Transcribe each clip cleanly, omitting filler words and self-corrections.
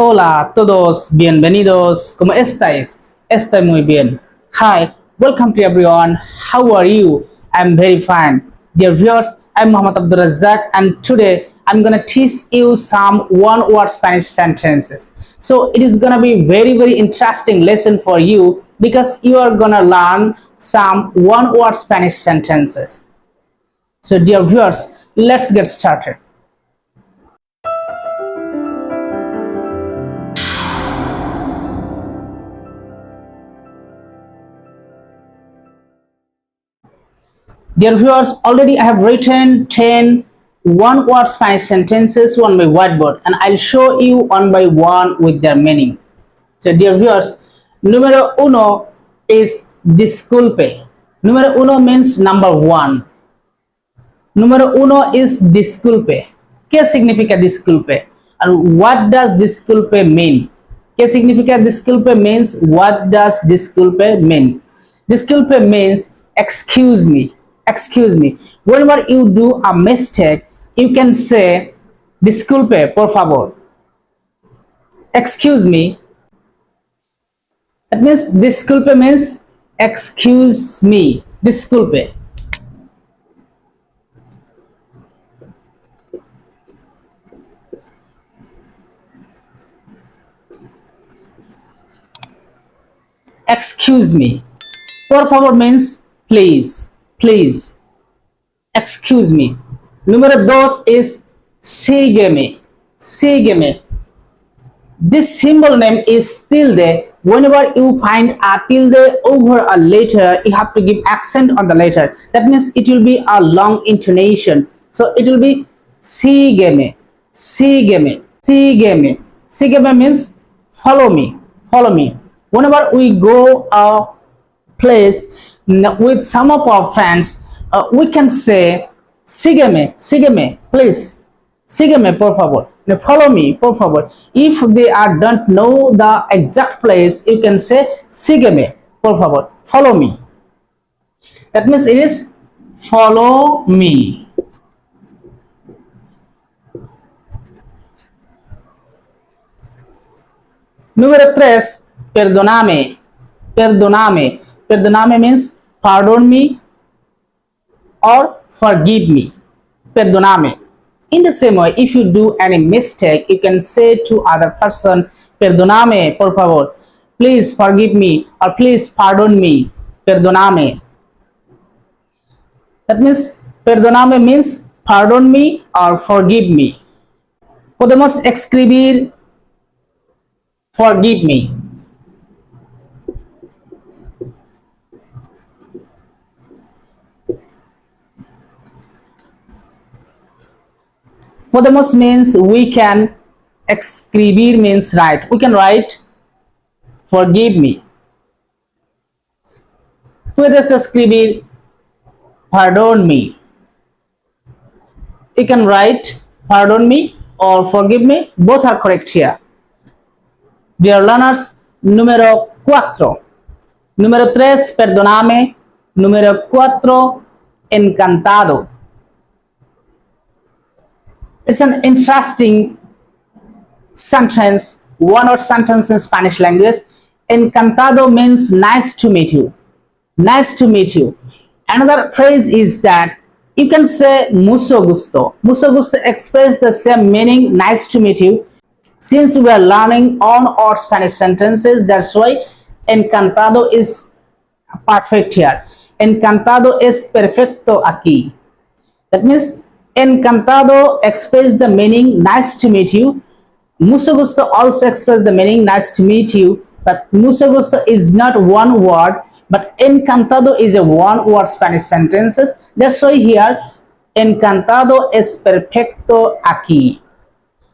Hola a todos, bienvenidos. ¿Cómo estáis? Estoy muy bien. Hi, welcome to everyone. How are you? I'm very fine. Dear viewers, I'm Muhammad Abdul Razak and today I'm gonna teach you some one-word Spanish sentences. So it is gonna be very interesting lesson for you because you are gonna learn some one-word Spanish sentences. So dear viewers, let's get started. Dear viewers, already I have written 10 one-word Spanish sentences on my whiteboard and I'll show you one by one with their meaning. So dear viewers, número uno is disculpe. Número uno means number one. Número uno is disculpe. ¿Qué significa disculpe? And what does disculpe mean? ¿Qué significa disculpe means what does disculpe mean? Disculpe means excuse me. Excuse me. Whenever you do a mistake, you can say disculpe, por favor. Excuse me. That means disculpe means excuse me. Disculpe. Excuse me. Por favor means please. Please. Excuse me. Número dos is sígueme. Sígueme. This symbol name is tilde. Whenever you find a tilde over a letter, you have to give accent on the letter. That means it will be a long intonation. So it will be sígueme. Sígueme. Sígueme. Sígueme means follow me. Follow me. Whenever we go a place with some of our friends, we can say sígueme, sígueme, please, sígueme por favor, follow me por favor. If they don't know the exact place, you can say sígueme por favor, follow me. That means it is follow me. Número 3, perdóname. Perdóname. Perdóname means pardon me or forgive me. Perdóname. In the same way, if you do any mistake, you can say to other person, perdóname, por favor. Please forgive me or please pardon me. Perdóname. That means perdóname means pardon me or forgive me. Podemos escribir forgive me. Podemos means we can. Escribir means write. We can write forgive me. Puedes escribir pardon me. You can write pardon me or forgive me. Both are correct here. Dear learners, número 4. Número 3, perdóname. Número 4, encantado. It's an interesting sentence, one-word sentence in Spanish language. Encantado means nice to meet you. Nice to meet you. Another phrase is that you can say mucho gusto. Mucho gusto expresses the same meaning, nice to meet you. Since we are learning on-word Spanish sentences, that's why encantado is perfect here. Encantado es perfecto aquí. That means encantado expresses the meaning nice to meet you. Mucho gusto also expresses the meaning nice to meet you. But mucho gusto is not one word, but encantado is a one-word Spanish sentences. That's why here encantado es perfecto aquí.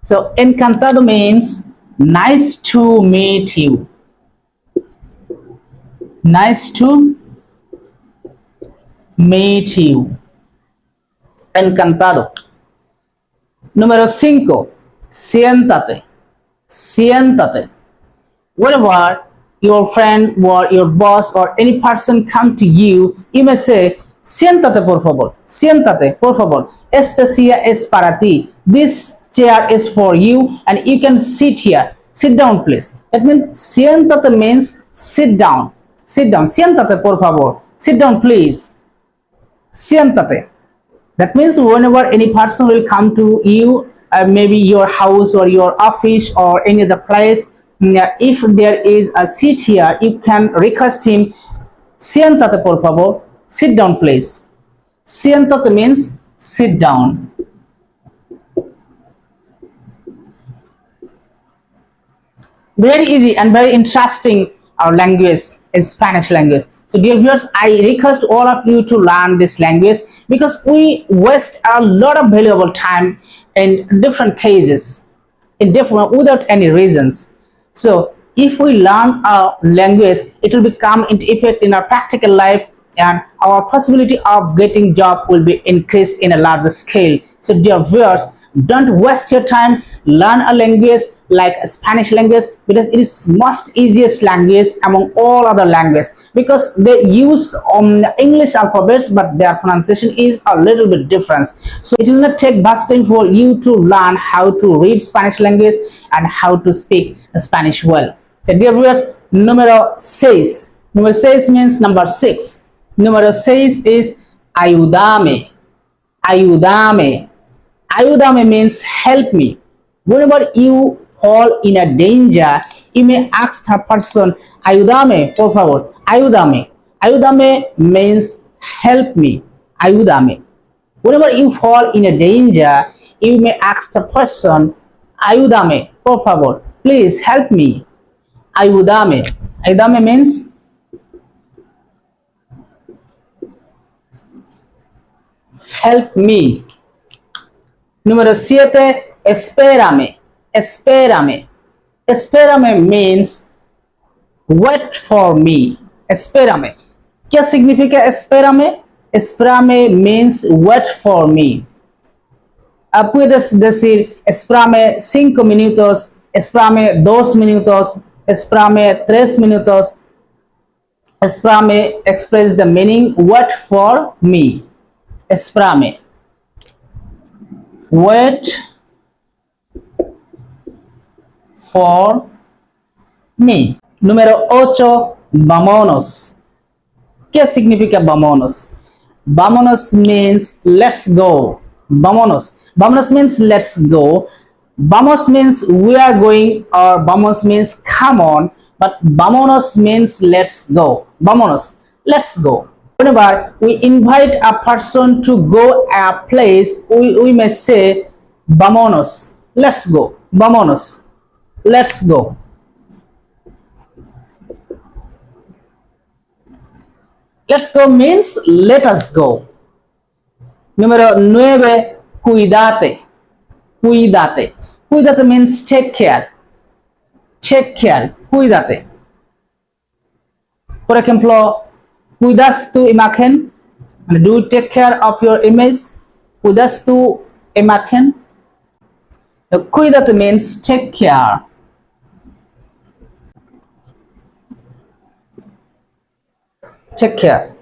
So encantado means nice to meet you. Nice to meet you. Encantado. Número 5, siéntate. Siéntate. Whenever your friend or your boss or any person come to you, you may say, siéntate por favor. Siéntate por favor. Esta silla es para ti. This chair is for you and you can sit here. Sit down, please. That means siéntate means sit down. Sit down. Siéntate, por favor. Sit down, please. Siéntate. That means whenever any person will come to you, maybe your house or your office or any other place, if there is a seat here, you can request him, siéntate por favor, sit down please. Siéntate means sit down. Very easy and very interesting our language is Spanish language. So dear viewers, I request all of you to learn this language because we waste a lot of valuable time in different cases, in different without any reasons. So if we learn a language, it will become into effect in our practical life, and our possibility of getting job will be increased in a larger scale. So dear viewers, don't waste your time. Learn a language like a Spanish language because it is most easiest language among all other languages, because they use English alphabets but their pronunciation is a little bit different. So it will not take much time for you to learn how to read Spanish language and how to speak Spanish well. So dear viewers, número 6. Número 6 means number 6. Número 6 is ayúdame. Ayúdame. Ayúdame means help me. Whenever you fall in a danger, you may ask a person, ayúdame, por favor. Ayúdame. Ayúdame means help me. Ayúdame. Whenever you fall in a danger, you may ask a person, ayúdame, por favor. Please help me. Ayúdame. Ayúdame means help me. Número 7, espérame. Espérame. Espérame means wait for me. Espérame. ¿Qué significa espérame? Espérame means wait for me. Puedes decir espérame 5 minutos, espérame 2 minutos, espérame 3 minutos. Espérame express the meaning wait for me. Espérame. Wait for me. Número 8, vámonos. ¿Qué significa vámonos? Vámonos means let's go. Vámonos. Vámonos means let's go. Vamos means we are going, or vamos means come on, but vámonos means let's go. Vámonos. Let's go. Whenever we invite a person to go a place, we may say, vámonos, let's go, vámonos, let's go. Let's go means let us go. Número 9, cuídate. Cuídate. Cuídate means take care. Take care. Cuídate. Por ejemplo, cuidas tu imagen. Do you take care of your image? Cuidas tu imagen. Cuídate means take care. Take care.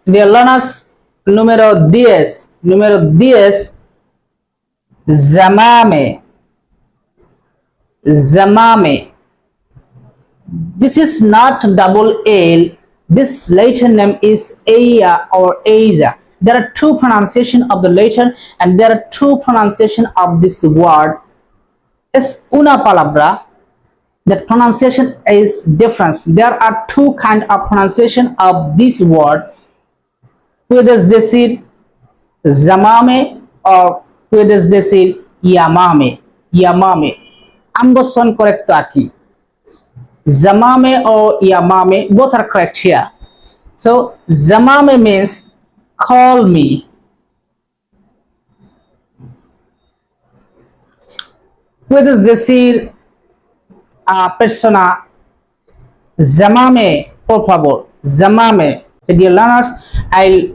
Dear learners, número 10. Número 10. Llámame. Llámame. This is not double L. This letter name is Aya or Asia. There are two pronunciation of the letter and there are two pronunciation of this word. Es una palabra. That pronunciation is different. There are two kind of pronunciation of this word. Puedes decir llámame or puedes decir llámame. Llámame. Ambos son correctos aquí. Llámame or llámame, both are correct here. So llámame means call me. Puedes decir a persona, llámame por favor, llámame. So dear learners, I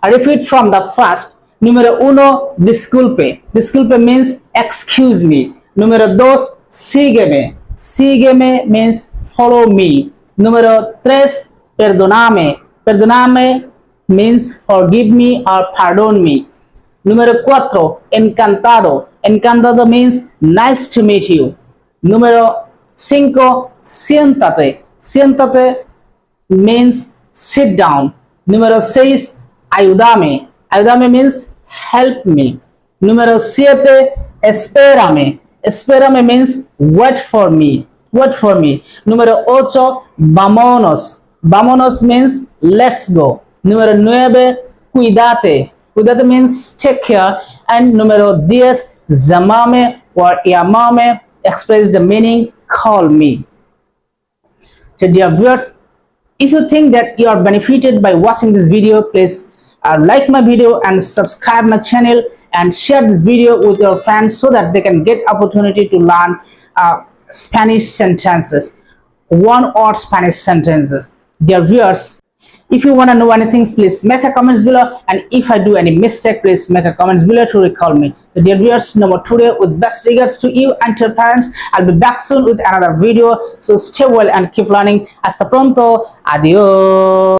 repeat from the first. Número 1, disculpe. Disculpe means excuse me. Número 2, sígueme. Sígueme means follow me. Número 3, perdóname. Perdóname means forgive me or pardon me. Número 4, encantado. Encantado means nice to meet you. Número 5, siéntate. Siéntate means sit down. Número 6, ayúdame. Ayúdame means help me. Número 7, espérame. Espérame means wait for me. Wait for me. Número 8, vámonos. Vámonos means let's go. Número 9, cuídate. Cuídate means take care. And número 10, llámame or llámame express the meaning call me. So dear viewers, if you think that you are benefited by watching this video, please like my video and subscribe my channel and share this video with your friends so that they can get opportunity to learn Spanish sentences, one word Spanish sentences. Dear viewers, if you want to know anything, please make a comments below, and if I do any mistake, please make a comments below to recall me. So dear viewers, no more today. With best regards to you and to your parents, I'll be back soon with another video. So stay well and keep learning. Hasta pronto. Adios.